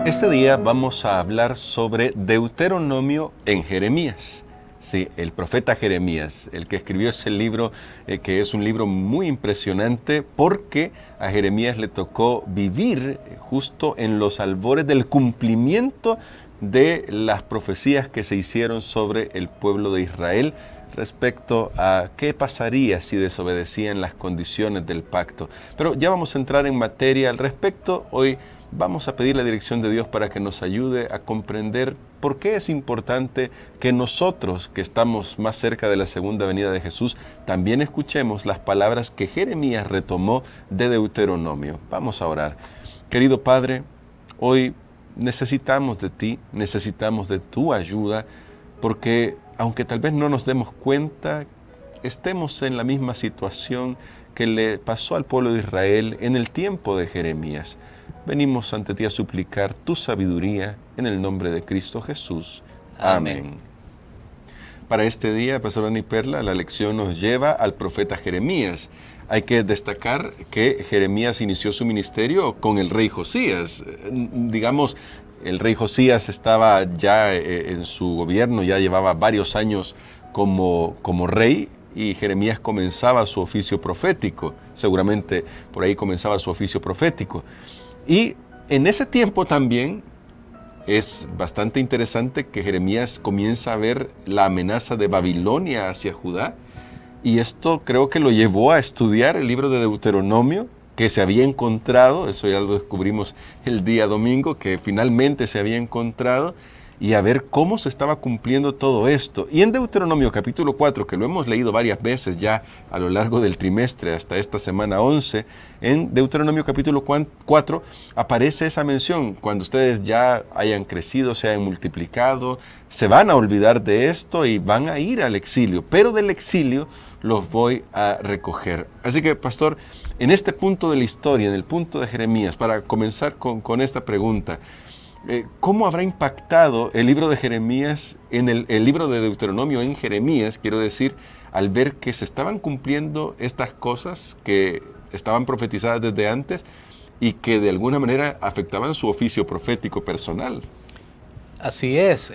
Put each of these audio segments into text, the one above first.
Este día vamos a hablar sobre Deuteronomio en Jeremías. Sí, el profeta Jeremías, el que escribió ese libro, que es un libro muy impresionante porque a Jeremías le tocó vivir justo en los albores del cumplimiento de las profecías que se hicieron sobre el pueblo de Israel respecto a qué pasaría si desobedecían las condiciones del pacto. Pero ya vamos a entrar en materia al respecto. Hoy vamos a pedir la dirección de Dios para que nos ayude a comprender por qué es importante que nosotros, que estamos más cerca de la segunda venida de Jesús, también escuchemos las palabras que Jeremías retomó de Deuteronomio. Vamos a orar. Querido Padre, hoy necesitamos de ti, necesitamos de tu ayuda, porque aunque tal vez no nos demos cuenta, estemos en la misma situación que le pasó al pueblo de Israel en el tiempo de Jeremías. Venimos ante ti a suplicar tu sabiduría en el nombre de Cristo Jesús. Amén. Para este día, Pastor Dani Perla, la lección nos lleva al profeta Jeremías. Hay que destacar que Jeremías inició su ministerio con el rey Josías. Digamos, el rey Josías estaba ya en su gobierno, ya llevaba varios años como rey, y Jeremías comenzaba su oficio profético. Seguramente por ahí comenzaba su oficio profético. Y en ese tiempo también es bastante interesante que Jeremías comienza a ver la amenaza de Babilonia hacia Judá, y esto creo que lo llevó a estudiar el libro de Deuteronomio, que se había encontrado, eso ya lo descubrimos el día domingo, que finalmente se había encontrado, y a ver cómo se estaba cumpliendo todo esto. Y en Deuteronomio capítulo 4, que lo hemos leído varias veces ya a lo largo del trimestre hasta esta semana 11, en Deuteronomio capítulo 4 aparece esa mención: cuando ustedes ya hayan crecido, se hayan multiplicado, se van a olvidar de esto y van a ir al exilio, pero del exilio los voy a recoger. Así que, pastor, en este punto de la historia, en el punto de Jeremías, para comenzar con esta pregunta, ¿cómo habrá impactado el libro de Jeremías, en el libro de Deuteronomio en Jeremías, quiero decir, al ver que se estaban cumpliendo estas cosas que estaban profetizadas desde antes y que de alguna manera afectaban su oficio profético personal? Así es,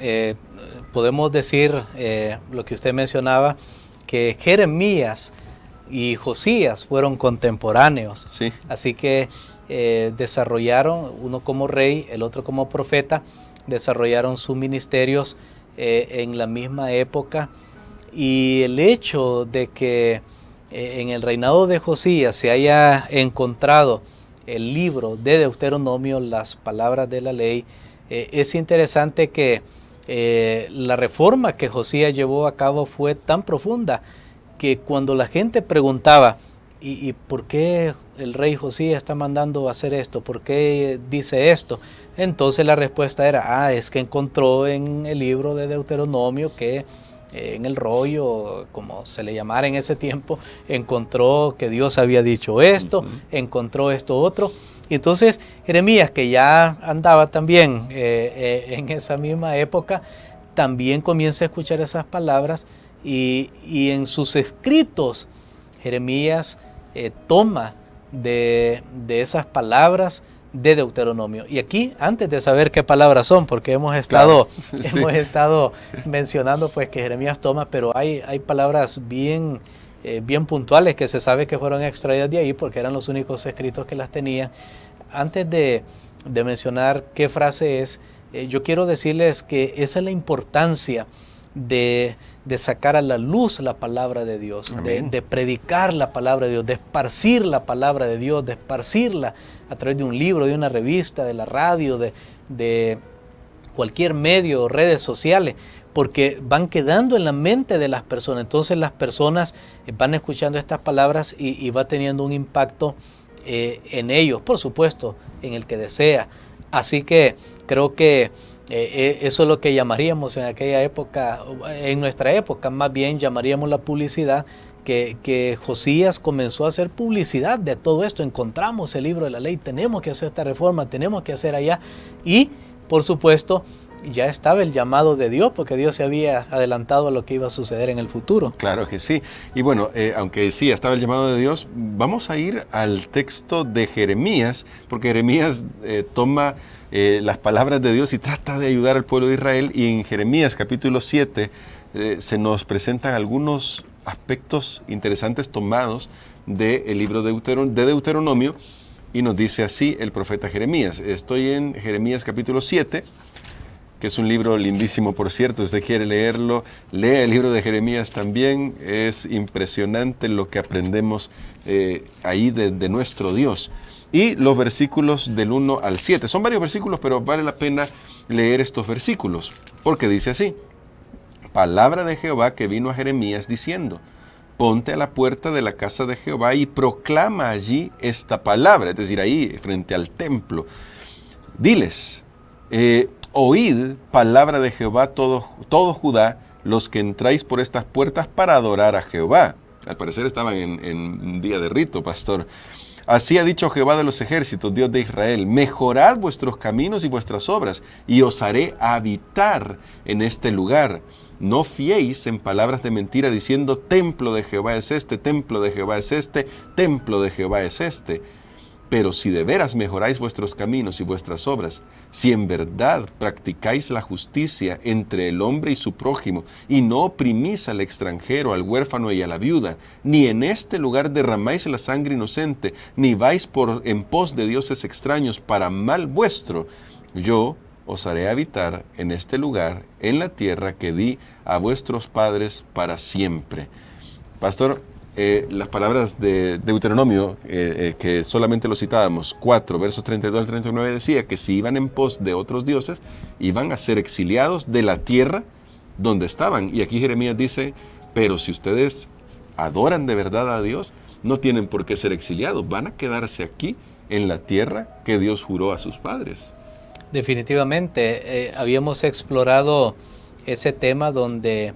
podemos decir lo que usted mencionaba, que Jeremías y Josías fueron contemporáneos. Sí. Así que desarrollaron, uno como rey, el otro como profeta, desarrollaron sus ministerios en la misma época. Y el hecho de que en el reinado de Josías se haya encontrado el libro de Deuteronomio, las palabras de la ley, es interesante que la reforma que Josías llevó a cabo fue tan profunda que cuando la gente preguntaba, ¿y por qué el rey Josías está mandando a hacer esto? ¿Por qué dice esto? Entonces la respuesta era, es que encontró en el libro de Deuteronomio que en el rollo, como se le llamara en ese tiempo, encontró que Dios había dicho esto, encontró esto otro. Y entonces Jeremías, que ya andaba también en esa misma época, también comienza a escuchar esas palabras y en sus escritos Jeremías toma de esas palabras de Deuteronomio. Y aquí, antes de saber qué palabras son, porque hemos estado mencionando pues que Jeremías toma, pero hay palabras bien puntuales que se sabe que fueron extraídas de ahí porque eran los únicos escritos que las tenían. Antes de mencionar qué frase es, yo quiero decirles que esa es la importancia de sacar a la luz la palabra de Dios, de predicar la palabra de Dios, de esparcir la palabra de Dios, de esparcirla a través de un libro, de una revista, de la radio, de cualquier medio, redes sociales, porque van quedando en la mente de las personas. Entonces las personas van escuchando estas palabras y va teniendo un impacto en ellos, por supuesto, en el que desea. Así que creo que eso es lo que llamaríamos en aquella época, en nuestra época más bien llamaríamos la publicidad, que Josías comenzó a hacer publicidad de todo esto. Encontramos el libro de la ley, tenemos que hacer esta reforma, tenemos que hacer allá. Y por supuesto ya estaba el llamado de Dios, porque Dios se había adelantado a lo que iba a suceder en el futuro. Claro que sí. Y bueno, aunque sí estaba el llamado de Dios, vamos a ir al texto de Jeremías, porque Jeremías toma las palabras de Dios y trata de ayudar al pueblo de Israel. Y en Jeremías capítulo 7 se nos presentan algunos aspectos interesantes tomados del libro de Deuteronomio, y nos dice así el profeta Jeremías. Estoy en Jeremías capítulo 7, que es un libro lindísimo, por cierto. Si usted quiere leerlo, lea el libro de Jeremías también. Es impresionante lo que aprendemos ahí de nuestro Dios. Y los versículos del 1 al 7. Son varios versículos, pero vale la pena leer estos versículos, porque dice así: palabra de Jehová que vino a Jeremías diciendo: ponte a la puerta de la casa de Jehová y proclama allí esta palabra, es decir, ahí frente al templo. Diles, oíd palabra de Jehová todo Judá, los que entráis por estas puertas para adorar a Jehová. Al parecer estaban en un día de rito, pastor. Así ha dicho Jehová de los ejércitos, Dios de Israel: mejorad vuestros caminos y vuestras obras, y os haré habitar en este lugar. No fiéis en palabras de mentira diciendo: templo de Jehová es este, templo de Jehová es este, templo de Jehová es este. Pero si de veras mejoráis vuestros caminos y vuestras obras, si en verdad practicáis la justicia entre el hombre y su prójimo, y no oprimís al extranjero, al huérfano y a la viuda, ni en este lugar derramáis la sangre inocente, ni vais en pos de dioses extraños para mal vuestro, yo os haré habitar en este lugar, en la tierra que di a vuestros padres para siempre. Pastor, las palabras de Deuteronomio, que solamente lo citábamos, 4, versos 32 al 39, decía que si iban en pos de otros dioses, iban a ser exiliados de la tierra donde estaban. Y aquí Jeremías dice: pero si ustedes adoran de verdad a Dios, no tienen por qué ser exiliados, van a quedarse aquí en la tierra que Dios juró a sus padres. Definitivamente, habíamos explorado ese tema donde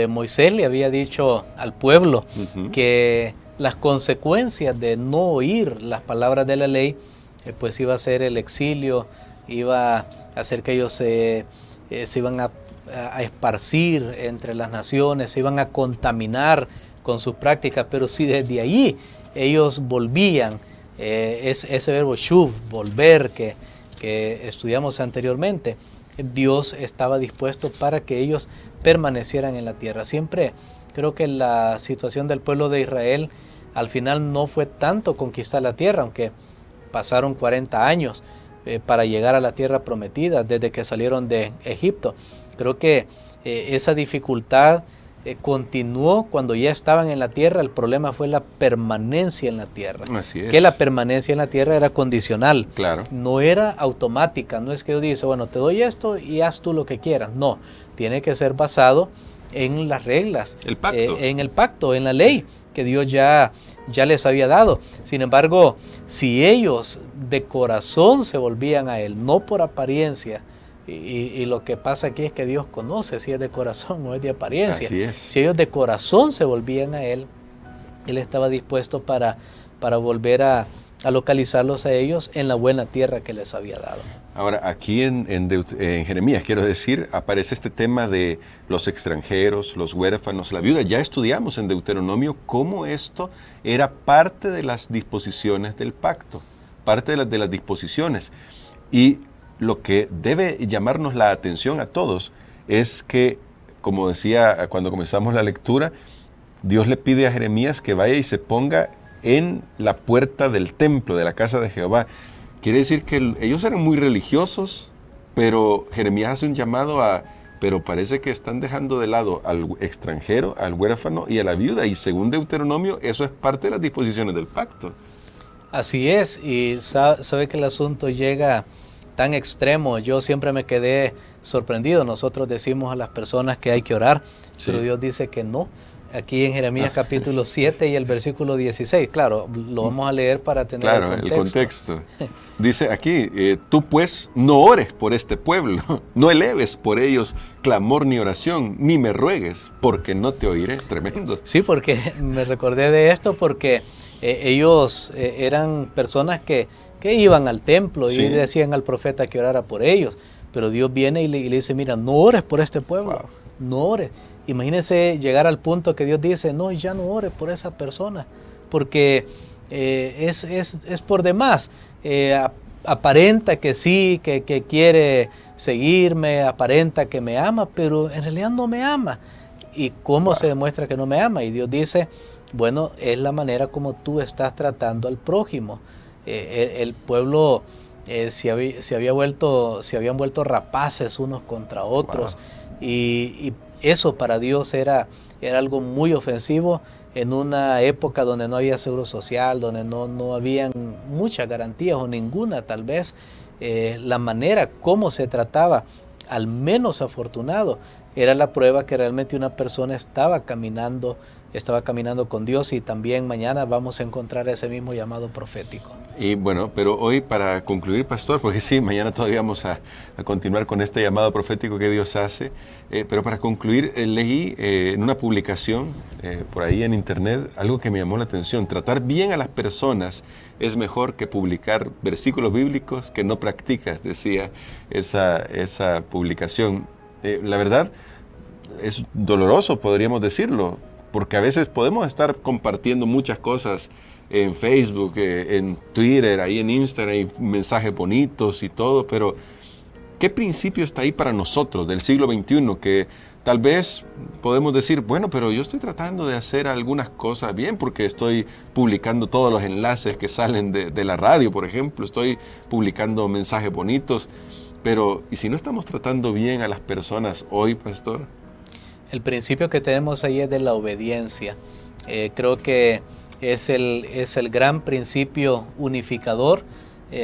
Moisés le había dicho al pueblo que las consecuencias de no oír las palabras de la ley, pues iba a ser el exilio, iba a hacer que ellos se iban a esparcir entre las naciones, se iban a contaminar con sus prácticas. Pero si desde ahí ellos volvían, ese verbo shuv, volver, que estudiamos anteriormente, Dios estaba dispuesto para que ellos permanecieran en la tierra. Siempre creo que la situación del pueblo de Israel al final no fue tanto conquistar la tierra, aunque pasaron 40 años para llegar a la tierra prometida desde que salieron de Egipto. Creo que esa dificultad continuó cuando ya estaban en la tierra. El problema fue la permanencia en la tierra. Así es. Que la permanencia en la tierra era condicional. Claro. No era automática. No es que Dios dice: bueno, te doy esto y haz tú lo que quieras. No, tiene que ser basado en las reglas. El pacto. En el pacto, en la ley que Dios ya les había dado. Sin embargo, si ellos de corazón se volvían a Él, no por apariencia, y lo que pasa aquí es que Dios conoce si es de corazón o es de apariencia. Así es. Si ellos de corazón se volvían a Él, Él estaba dispuesto para volver a localizarlos a ellos en la buena tierra que les había dado. Ahora, aquí en Jeremías, quiero decir, aparece este tema de los extranjeros, los huérfanos, la viuda. Ya estudiamos en Deuteronomio cómo esto era parte de las disposiciones del pacto, parte de las disposiciones. Y lo que debe llamarnos la atención a todos es que, como decía cuando comenzamos la lectura, Dios le pide a Jeremías que vaya y se ponga en la puerta del templo, de la casa de Jehová. Quiere decir que ellos eran muy religiosos, pero Jeremías hace un llamado pero parece que están dejando de lado al extranjero, al huérfano y a la viuda. Y según Deuteronomio, eso es parte de las disposiciones del pacto. Así es, y sabe que el asunto llega tan extremo. Yo siempre me quedé sorprendido. Nosotros decimos a las personas que hay que orar, sí, pero Dios dice que no. Aquí en Jeremías capítulo 7 y el versículo 16, claro, lo vamos a leer para tener el contexto. Dice aquí, tú pues no ores por este pueblo, no eleves por ellos clamor ni oración, ni me ruegues, porque no te oiré. Tremendo. Sí, porque me recordé de esto porque ellos eran personas que iban al templo y decían al profeta que orara por ellos, pero Dios viene y le dice, mira, no ores por este pueblo, Wow. no ores. Imagínense llegar al punto que Dios dice, no, ya no ores por esa persona, porque es por demás. Aparenta que sí, que quiere seguirme, aparenta que me ama, pero en realidad no me ama. ¿Y cómo se demuestra que no me ama? Y Dios dice, bueno, es la manera como tú estás tratando al prójimo. El pueblo se habían vuelto rapaces unos contra otros. Wow. Y eso para Dios era algo muy ofensivo en una época donde no había seguro social, donde no habían muchas garantías o ninguna tal vez. La manera como se trataba al menos afortunado era la prueba que realmente una persona estaba caminando con Dios, y también mañana vamos a encontrar ese mismo llamado profético. Y bueno, pero hoy para concluir, pastor, porque sí, mañana todavía vamos a continuar con este llamado profético que Dios hace, pero para concluir, leí en una publicación por ahí en internet algo que me llamó la atención. Tratar bien a las personas es mejor que publicar versículos bíblicos que no practicas, decía esa publicación. La verdad, es doloroso, podríamos decirlo, porque a veces podemos estar compartiendo muchas cosas en Facebook, en Twitter, ahí en Instagram, hay mensajes bonitos y todo, pero ¿qué principio está ahí para nosotros del siglo XXI? Que tal vez podemos decir, bueno, pero yo estoy tratando de hacer algunas cosas bien porque estoy publicando todos los enlaces que salen de la radio, por ejemplo, estoy publicando mensajes bonitos, pero ¿y si no estamos tratando bien a las personas hoy, pastor? El principio que tenemos ahí es de la obediencia. Creo que es el gran principio unificador.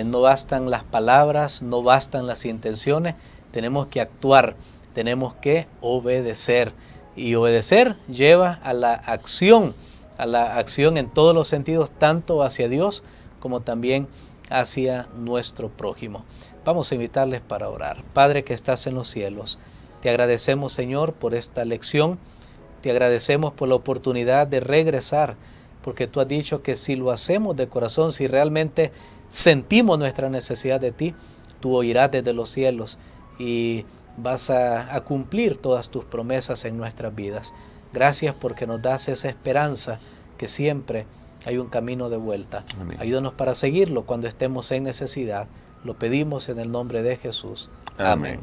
No bastan las palabras, no bastan las intenciones, tenemos que actuar, tenemos que obedecer. Y obedecer lleva a la acción en todos los sentidos, tanto hacia Dios como también hacia nuestro prójimo. Vamos a invitarles para orar. Padre que estás en los cielos, te agradecemos, Señor, por esta lección. Te agradecemos por la oportunidad de regresar, porque tú has dicho que si lo hacemos de corazón, si realmente sentimos nuestra necesidad de ti, tú oirás desde los cielos y vas a cumplir todas tus promesas en nuestras vidas. Gracias porque nos das esa esperanza que siempre hay un camino de vuelta. Amén. Ayúdanos para seguirlo cuando estemos en necesidad. Lo pedimos en el nombre de Jesús. Amén.